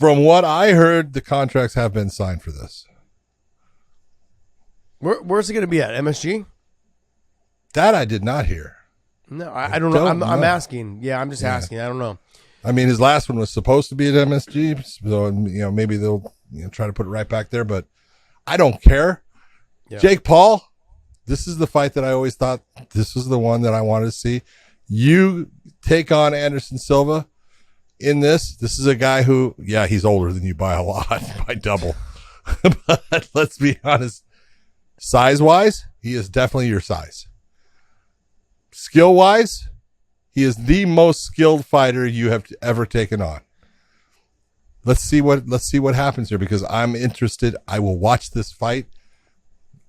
From what I heard, the contracts have been signed for this. Where's it going to be at? MSG? That I did not hear. No, I don't know. I'm asking. Yeah, I'm just asking. I don't know. I mean, his last one was supposed to be at MSG, so maybe they'll try to put it right back there. But I don't care. Yeah. Jake Paul, this is the fight that I always thought this was the one that I wanted to see. You take on Anderson Silva in this. This is a guy who, yeah, he's older than you by a lot, by double. But let's be honest, size-wise, he is definitely your size. Skill-wise, he is the most skilled fighter you have ever taken on. Let's see what happens here, because I'm interested. I will watch this fight.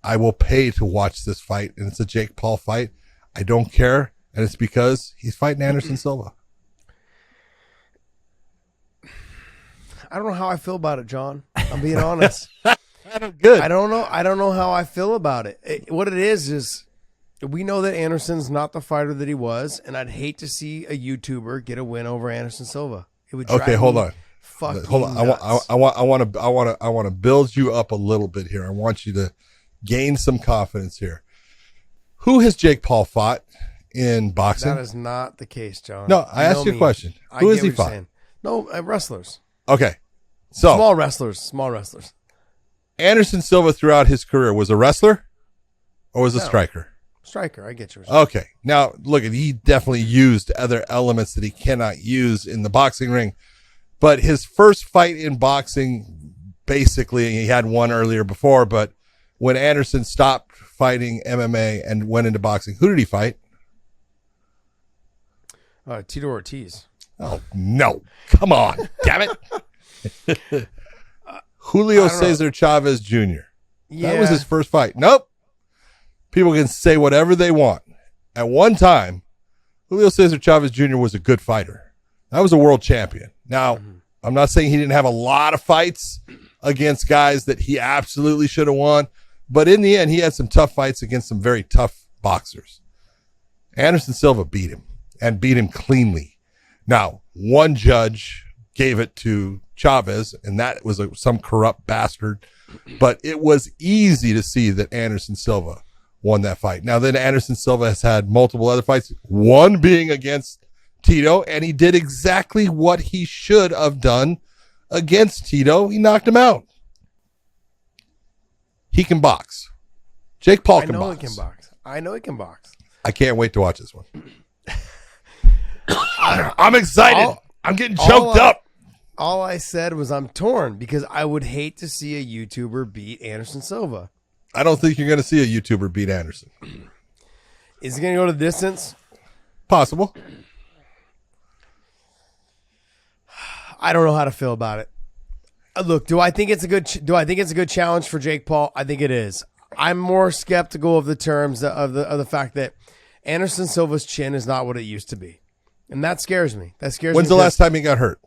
I will pay to watch this fight, and it's a Jake Paul fight. I don't care, and it's because he's fighting Anderson Silva. I don't know how I feel about it, John. I'm being honest. Good. I don't know how I feel about it. What it is we know that Anderson's not the fighter that he was, and I'd hate to see a YouTuber get a win over Anderson Silva. It would drive hold me on. Hold on. Nuts. I want to build you up a little bit here. I want you to gain some confidence here. Who has Jake Paul fought in boxing? That is not the case, John. No, I asked you a question. Who has he fought? Saying. No, wrestlers. Okay. So small wrestlers. Anderson Silva throughout his career was a wrestler or was a striker? Striker, I get you. Okay. Now, look, he definitely used other elements that he cannot use in the boxing ring. But his first fight in boxing, basically, he had one earlier before, but when Anderson stopped fighting MMA and went into boxing, who did he fight? Tito Ortiz. Oh, no. Come on. Damn it. Julio Cesar Chavez Jr. Yeah. That was his first fight. Nope. People can say whatever they want. At one time, Julio Cesar Chavez Jr. was a good fighter. That was a world champion. Now, I'm not saying he didn't have a lot of fights against guys that he absolutely should have won, but in the end, he had some tough fights against some very tough boxers. Anderson Silva beat him, and beat him cleanly. Now, one judge gave it to Chavez, and that was some corrupt bastard, but it was easy to see that Anderson Silva won that fight. Now, then Anderson Silva has had multiple other fights, one being against Tito, and he did exactly what he should have done against Tito. He knocked him out. He can box. Jake Paul can box. I know he can box. I can't wait to watch this one. I'm excited. I'm getting choked up. All I said was I'm torn because I would hate to see a YouTuber beat Anderson Silva. I don't think you're going to see a YouTuber beat Anderson. Is he going to go to distance? Possible. I don't know how to feel about it. Look, do I think it's a good challenge for Jake Paul? I think it is. I'm more skeptical of the terms of the fact that Anderson Silva's chin is not what it used to be, and that scares me. When's the last time he got hurt?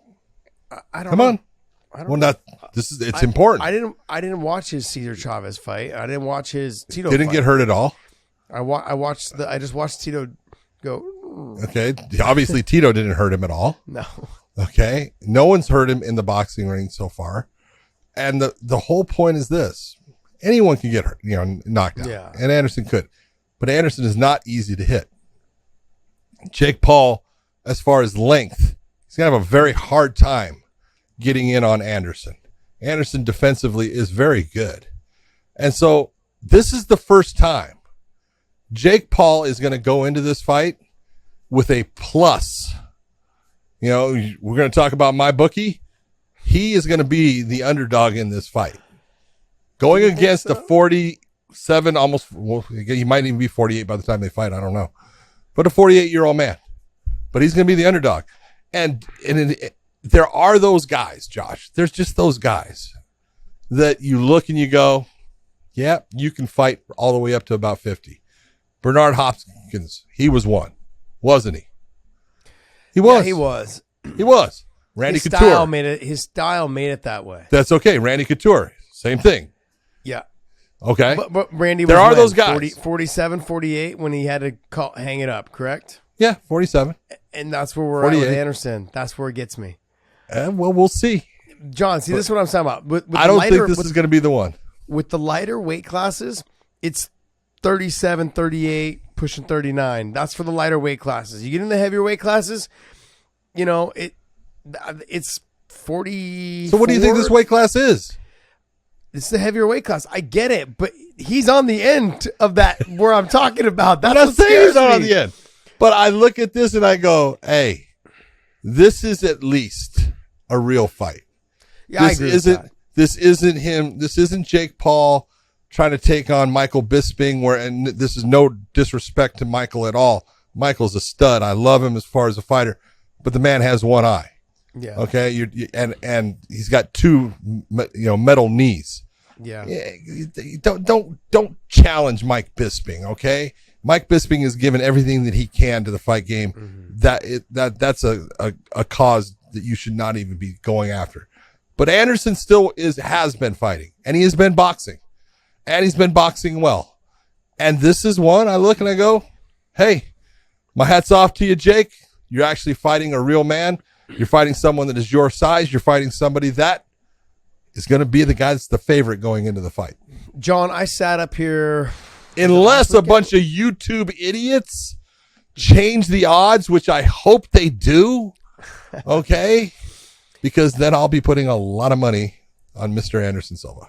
I don't. Come know. on. It's important. I didn't watch his Cesar Chavez fight. I didn't watch his Tito. Didn't fight. get hurt at all. I just watched Tito go. Okay, obviously Tito didn't hurt him at all. No. Okay, no one's hurt him in the boxing ring so far, and the whole point is this: anyone can get hurt, knocked out, yeah. And Anderson could, but Anderson is not easy to hit. Jake Paul, as far as length, he's gonna have a very hard time getting in on Anderson. Anderson defensively is very good, and so this is the first time Jake Paul is going to go into this fight with a plus. We're going to talk about my bookie. He is going to be the underdog in this fight. Going against a 47, he might even be 48 by the time they fight. I don't know. But a 48-year-old man. But he's going to be the underdog. And there are those guys, Josh. There's just those guys that you look and you go, yeah, you can fight all the way up to about 50. Bernard Hopkins, he was one, wasn't he? He was. Yeah, he was. He was. Randy Couture. His style made it that way. That's okay. Randy Couture, same thing. Yeah. Okay. But Randy was there are those guys. 47, 48 when he had to hang it up, correct? Yeah, 47. And that's where we're at with Anderson. That's where it gets me. Well, we'll see. John, see, this is what I'm talking about. With I don't think this is going to be the one. With the lighter weight classes, it's 37, 38, pushing 39. That's for the lighter weight classes. You get in the heavier weight classes, it's 40. So what do you think this weight class is? It's the heavier weight class. I get it, but he's on the end of that where I'm talking about. That's I'm not what saying scares he's not me. on the end. But I look at this and I go, hey, this is at least a real fight. Yeah, This I agree with that. This isn't him. This isn't Jake Paul trying to take on Michael Bisping, and this is no disrespect to Michael at all. Michael's a stud. I love him as far as a fighter, but the man has one eye. Yeah. Okay. And he's got two, metal knees. Yeah. Don't challenge Mike Bisping. Okay. Mike Bisping has given everything that he can to the fight game. Mm-hmm. That's a cause that you should not even be going after. But Anderson still has been fighting, and he has been boxing, and he's been boxing well. And this is one I look and I go, hey, my hat's off to you, Jake. You're actually fighting a real man. You're fighting someone that is your size. You're fighting somebody that is going to be the guy that's the favorite going into the fight. John, I sat up here. Unless a bunch of YouTube idiots change the odds, which I hope they do. Okay. Because then I'll be putting a lot of money on Mr. Anderson Silva.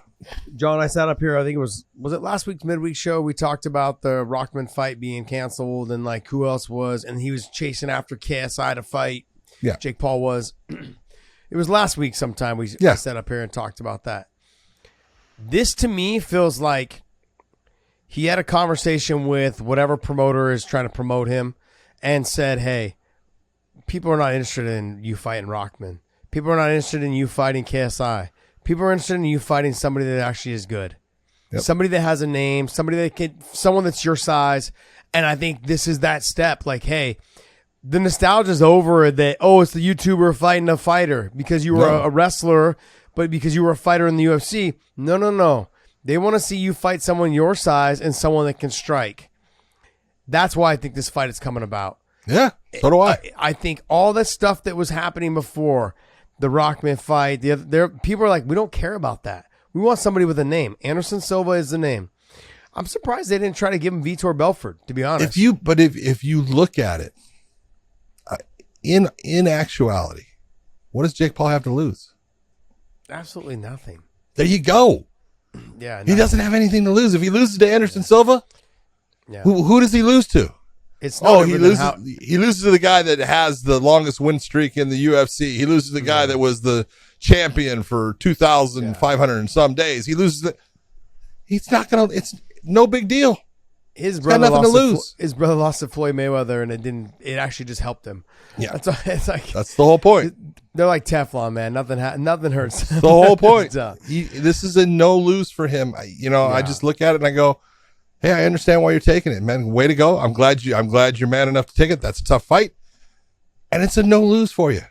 John, I sat up here. I think was it last week's midweek show? We talked about the Rockman fight being canceled and like who else was, and he was chasing after KSI to fight. Yeah. Jake Paul was. It was last week sometime we sat up here and talked about that. This to me feels like he had a conversation with whatever promoter is trying to promote him and said, hey, people are not interested in you fighting Rockman. People are not interested in you fighting KSI. People are interested in you fighting somebody that actually is good. Yep. Somebody that has a name, someone that's your size. And I think this is that step. Like, hey, the nostalgia's over that, it's the YouTuber fighting a fighter because you were a wrestler, but because you were a fighter in the UFC. No. They want to see you fight someone your size and someone that can strike. That's why I think this fight is coming about. Yeah, so do I. I think all the stuff that was happening before, the Rockman fight, people are like, we don't care about that. We want somebody with a name. Anderson Silva is the name. I'm surprised they didn't try to give him Vitor Belfort, to be honest. If you look at it, in actuality, what does Jake Paul have to lose? Absolutely nothing. There you go. Yeah, he doesn't have anything to lose. If he loses to Anderson Silva, who does he lose to? It's not he loses to the guy that has the longest win streak in the UFC. He loses to the guy that was the champion for 2,500 and some days. He loses. He's not gonna. It's no big deal. His brother lost to Floyd Mayweather, and it actually just helped him. Yeah, that's the whole point. They're like Teflon, man. Nothing hurts. The whole point. This is a no lose for him. I just look at it and I go, hey, I understand why you're taking it, man. Way to go. I'm glad you're man enough to take it. That's a tough fight. And it's a no lose for you.